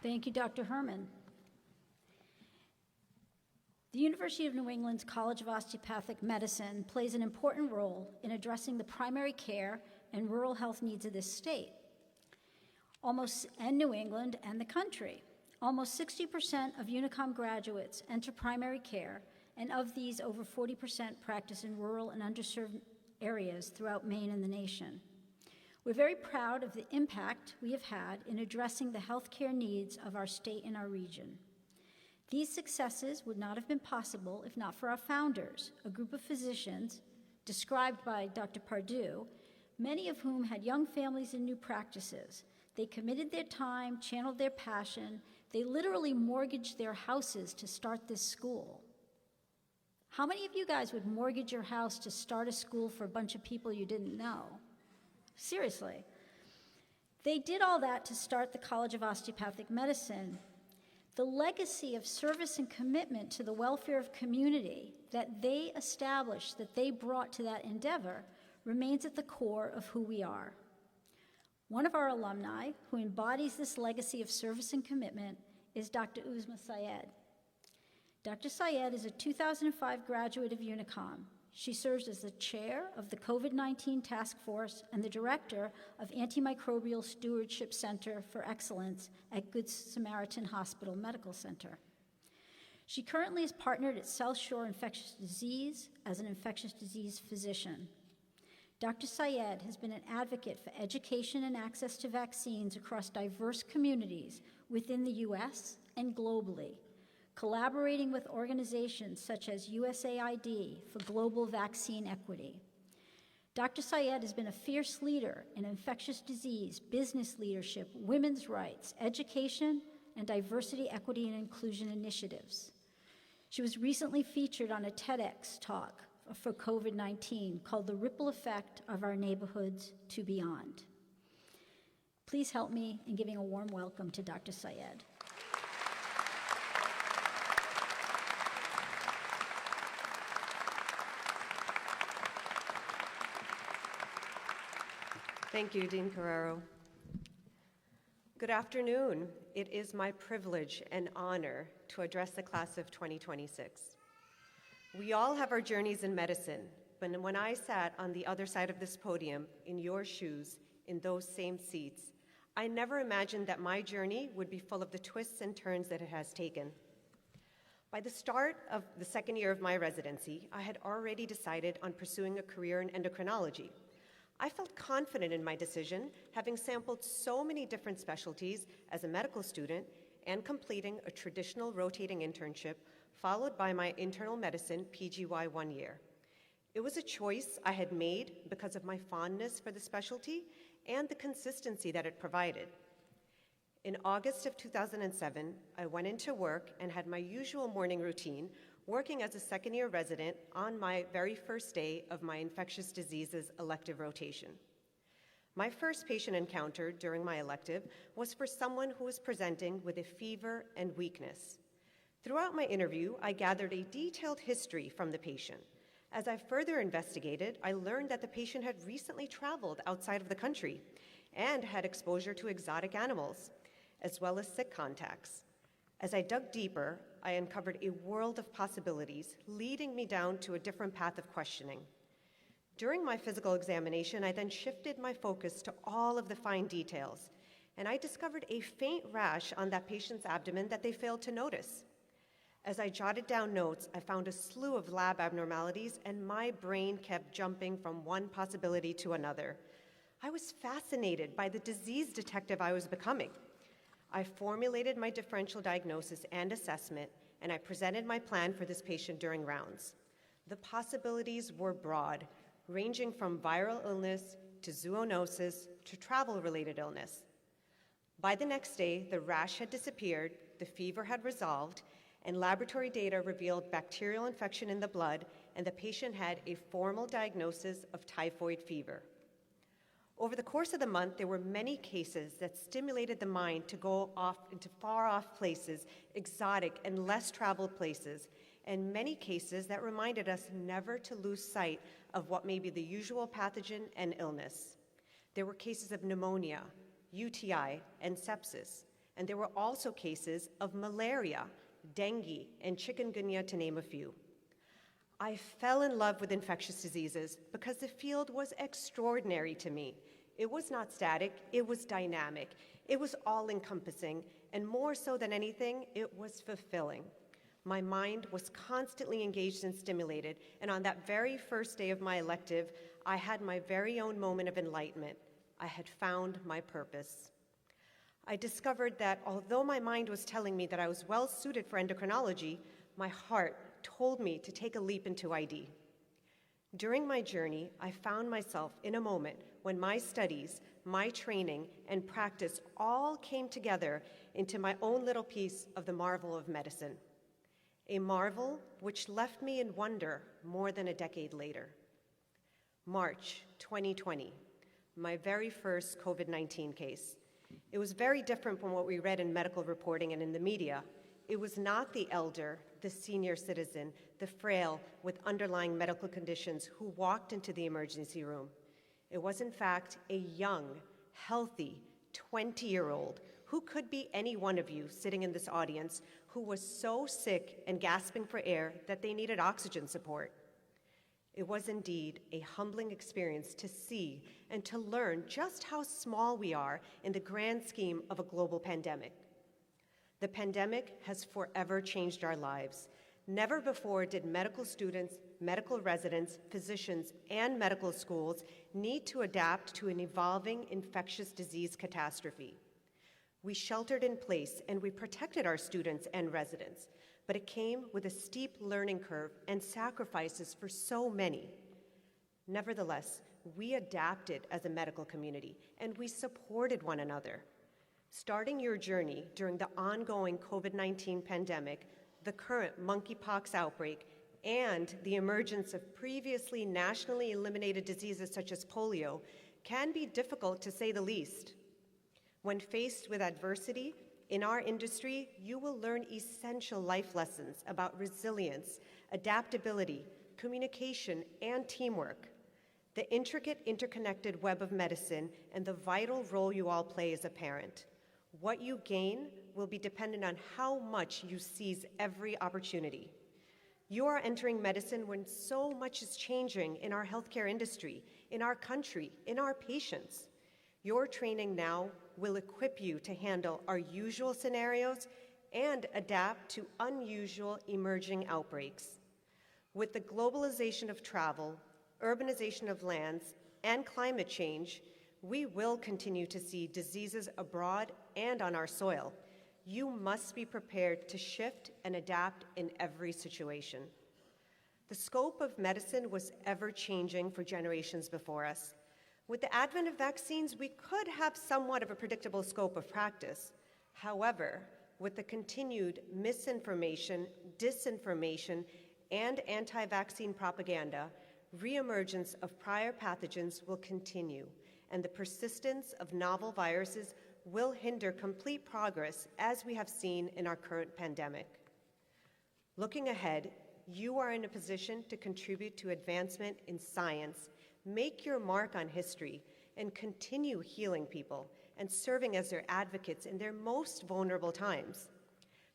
Thank you, Dr. Herman. The University of New England's College of Osteopathic Medicine plays an important role in addressing the primary care and rural health needs of this state, and New England and the country. Almost 60% of UNICOM graduates enter primary care, and of these, over 40% practice in rural and underserved areas throughout Maine and the nation. We're very proud of the impact we have had in addressing the healthcare needs of our state and our region. These successes would not have been possible if not for our founders, a group of physicians described by Dr. Pardue, many of whom had young families and new practices. They committed their time, channeled their passion. They literally mortgaged their houses to start this school. How many of you guys would mortgage your house to start a school for a bunch of people you didn't know? Seriously. They did all that to start the College of Osteopathic Medicine. The legacy of service and commitment to the welfare of community that they established, that they brought to that endeavor, remains at the core of who we are. One of our alumni who embodies this legacy of service and commitment is Dr. Uzma Syed. Dr. Syed is a 2005 graduate of UNICOM. She serves as the chair of the COVID-19 Task Force and the director of Antimicrobial Stewardship Center for Excellence at Good Samaritan Hospital Medical Center. She currently is partnered at South Shore Infectious Disease as an infectious disease physician. Dr. Syed has been an advocate for education and access to vaccines across diverse communities within the U.S. and globally, collaborating with organizations such as USAID for global vaccine equity. Dr. Syed has been a fierce leader in infectious disease, business leadership, women's rights, education, and diversity, equity, and inclusion initiatives. She was recently featured on a TEDx talk for COVID-19 called The Ripple Effect of Our Neighborhoods to Beyond. Please help me in giving a warm welcome to Dr. Syed. Thank you, Dean Carrero. Good afternoon. It is my privilege and honor to address the class of 2026. We all have our journeys in medicine, but when I sat on the other side of this podium, in your shoes, in those same seats, I never imagined that my journey would be full of the twists and turns that it has taken. By the start of the second year of my residency, I had already decided on pursuing a career in endocrinology. I felt confident in my decision, having sampled so many different specialties as a medical student and completing a traditional rotating internship, followed by my internal medicine PGY 1 year. It was a choice I had made because of my fondness for the specialty and the consistency that it provided. In August of 2007, I went into work and had my usual morning routine, working as a second-year resident on my very first day of my infectious diseases elective rotation. My first patient encounter during my elective was for someone who was presenting with a fever and weakness. Throughout my interview, I gathered a detailed history from the patient. As I further investigated, I learned that the patient had recently traveled outside of the country and had exposure to exotic animals, as well as sick contacts. As I dug deeper, I uncovered a world of possibilities, leading me down to a different path of questioning. During my physical examination, I then shifted my focus to all of the fine details, and I discovered a faint rash on that patient's abdomen that they failed to notice. As I jotted down notes, I found a slew of lab abnormalities, and my brain kept jumping from one possibility to another. I was fascinated by the disease detective I was becoming. I formulated my differential diagnosis and assessment, and I presented my plan for this patient during rounds. The possibilities were broad, ranging from viral illness to zoonosis to travel-related illness. By the next day, the rash had disappeared, the fever had resolved, and laboratory data revealed bacterial infection in the blood, and the patient had a formal diagnosis of typhoid fever. Over the course of the month, there were many cases that stimulated the mind to go off into far-off places, exotic and less traveled places, and many cases that reminded us never to lose sight of what may be the usual pathogen and illness. There were cases of pneumonia, UTI, and sepsis, and there were also cases of malaria, dengue, and chikungunya, to name a few. I fell in love with infectious diseases because the field was extraordinary to me. It was not static, it was dynamic, it was all-encompassing, and more so than anything, it was fulfilling. My mind was constantly engaged and stimulated, and on that very first day of my elective, I had my very own moment of enlightenment. I had found my purpose. I discovered that although my mind was telling me that I was well suited for endocrinology, my heart told me to take a leap into ID. During my journey, I found myself in a moment when my studies, my training, and practice all came together into my own little piece of the marvel of medicine. A marvel which left me in wonder more than a decade later. March 2020, my very first COVID-19 case. It was very different from what we read in medical reporting and in the media. It was not the elder, the senior citizen, the frail with underlying medical conditions who walked into the emergency room. It was, in fact, a young, healthy, 20-year-old who could be any one of you sitting in this audience who was so sick and gasping for air that they needed oxygen support. It was indeed a humbling experience to see and to learn just how small we are in the grand scheme of a global pandemic. The pandemic has forever changed our lives. Never before did medical students, medical residents, physicians, and medical schools need to adapt to an evolving infectious disease catastrophe. We sheltered in place and we protected our students and residents, but it came with a steep learning curve and sacrifices for so many. Nevertheless, we adapted as a medical community and we supported one another. Starting your journey during the ongoing COVID-19 pandemic, the current monkeypox outbreak, and the emergence of previously nationally eliminated diseases such as polio can be difficult to say the least. When faced with adversity in our industry, you will learn essential life lessons about resilience, adaptability, communication, and teamwork. The intricate, interconnected web of medicine and the vital role you all play as a parent. What you gain will be dependent on how much you seize every opportunity. You are entering medicine when so much is changing in our healthcare industry, in our country, in our patients. Your training now will equip you to handle our usual scenarios and adapt to unusual emerging outbreaks. With the globalization of travel, urbanization of lands, and climate change, we will continue to see diseases abroad and on our soil. You must be prepared to shift and adapt in every situation. The scope of medicine was ever-changing for generations before us. With the advent of vaccines, we could have somewhat of a predictable scope of practice. However, with the continued misinformation, disinformation, and anti-vaccine propaganda, reemergence of prior pathogens will continue, and the persistence of novel viruses will hinder complete progress, as we have seen in our current pandemic. Looking ahead, you are in a position to contribute to advancement in science, make your mark on history, and continue healing people and serving as their advocates in their most vulnerable times.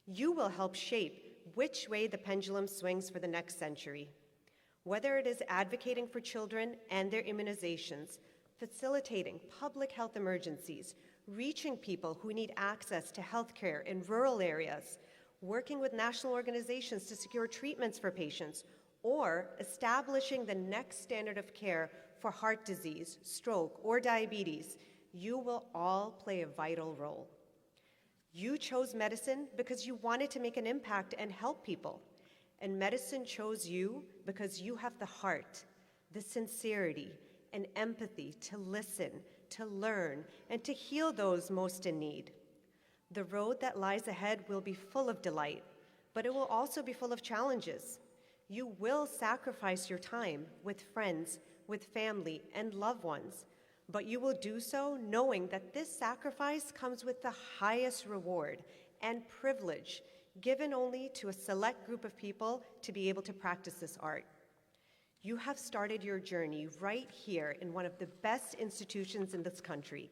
You will help shape which way the pendulum swings for the next century. Whether it is advocating for children and their immunizations, facilitating public health emergencies, reaching people who need access to healthcare in rural areas, working with national organizations to secure treatments for patients, or establishing the next standard of care for heart disease, stroke, or diabetes, you will all play a vital role. You chose medicine because you wanted to make an impact and help people. And medicine chose you because you have the heart, the sincerity, and empathy to listen, to learn, and to heal those most in need. The road that lies ahead will be full of delight, but it will also be full of challenges. You will sacrifice your time with friends, with family, and loved ones, but you will do so knowing that this sacrifice comes with the highest reward and privilege given only to a select group of people to be able to practice this art. You have started your journey right here in one of the best institutions in this country,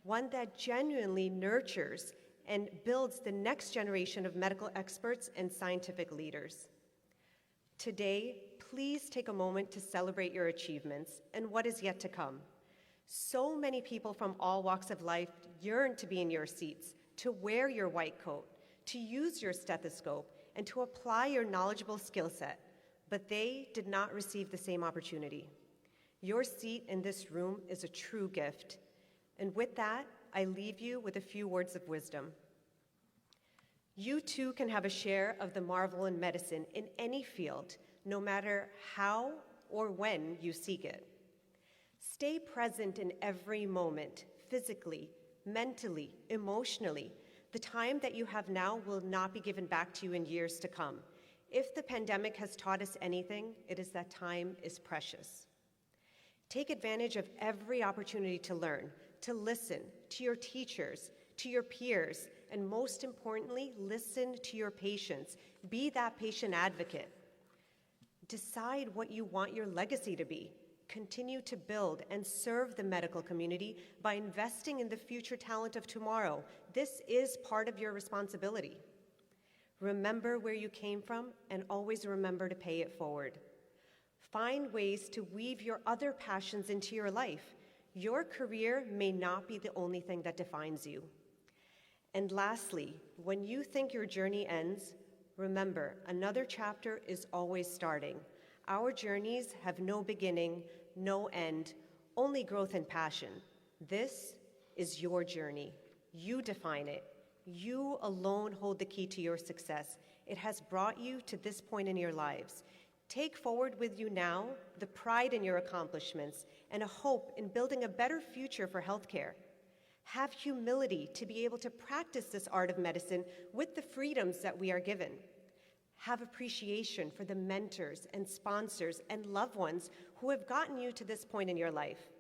one that genuinely nurtures and builds the next generation of medical experts and scientific leaders. Today, please take a moment to celebrate your achievements and what is yet to come. So many people from all walks of life yearn to be in your seats, to wear your white coat, to use your stethoscope, and to apply your knowledgeable skill set, but they did not receive the same opportunity. Your seat in this room is a true gift. And with that, I leave you with a few words of wisdom. You too can have a share of the marvel in medicine in any field, no matter how or when you seek it. Stay present in every moment, physically, mentally, emotionally. The time that you have now will not be given back to you in years to come. If the pandemic has taught us anything, it is that time is precious. Take advantage of every opportunity to learn, to listen to your teachers, to your peers, and most importantly, listen to your patients. Be that patient advocate. Decide what you want your legacy to be. Continue to build and serve the medical community by investing in the future talent of tomorrow. This is part of your responsibility. Remember where you came from and always remember to pay it forward. Find ways to weave your other passions into your life. Your career may not be the only thing that defines you. And lastly, when you think your journey ends, remember, another chapter is always starting. Our journeys have no beginning, no end, only growth and passion. This is your journey. You define it. You alone hold the key to your success. It has brought you to this point in your lives. Take forward with you now the pride in your accomplishments and a hope in building a better future for healthcare. Have humility to be able to practice this art of medicine with the freedoms that we are given. Have appreciation for the mentors and sponsors and loved ones who have gotten you to this point in your life.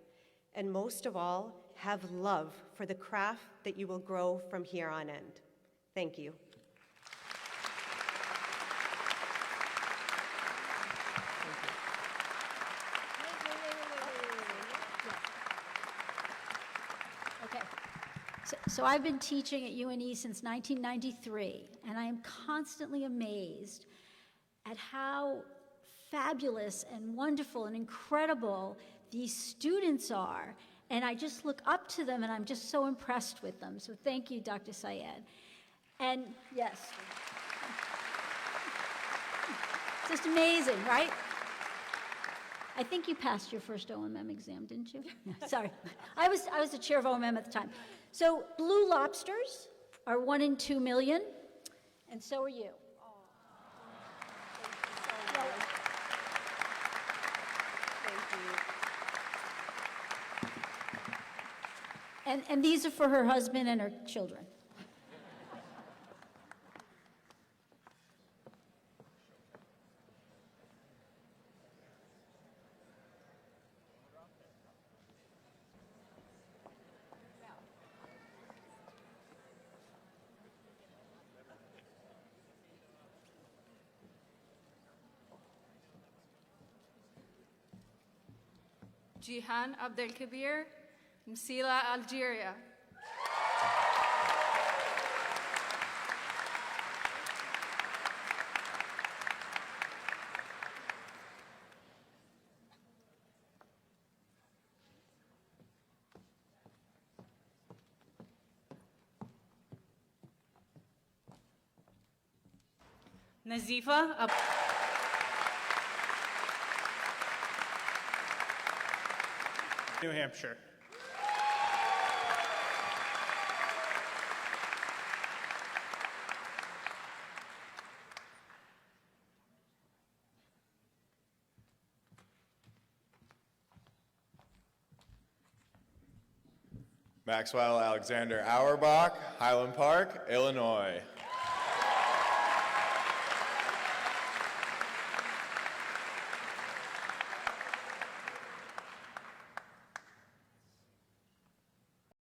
And most of all, have love for the craft that you will grow from here on end. Thank you. Okay. So I've been teaching at UNE since 1993, and I am constantly amazed at how fabulous and wonderful and incredible these students are. And I just look up to them, and I'm just so impressed with them. So thank you, Dr. Syed. And yes, just amazing, right? I think you passed your first OMM exam, didn't you? Sorry, I was the chair of OMM at the time. So blue lobsters are 1 in 2 million, and so are you. And these are for her husband and her children. Jihan Abdelkabir, Msila, Algeria. Nazifa New Hampshire. Maxwell Alexander Auerbach, Highland Park, Illinois.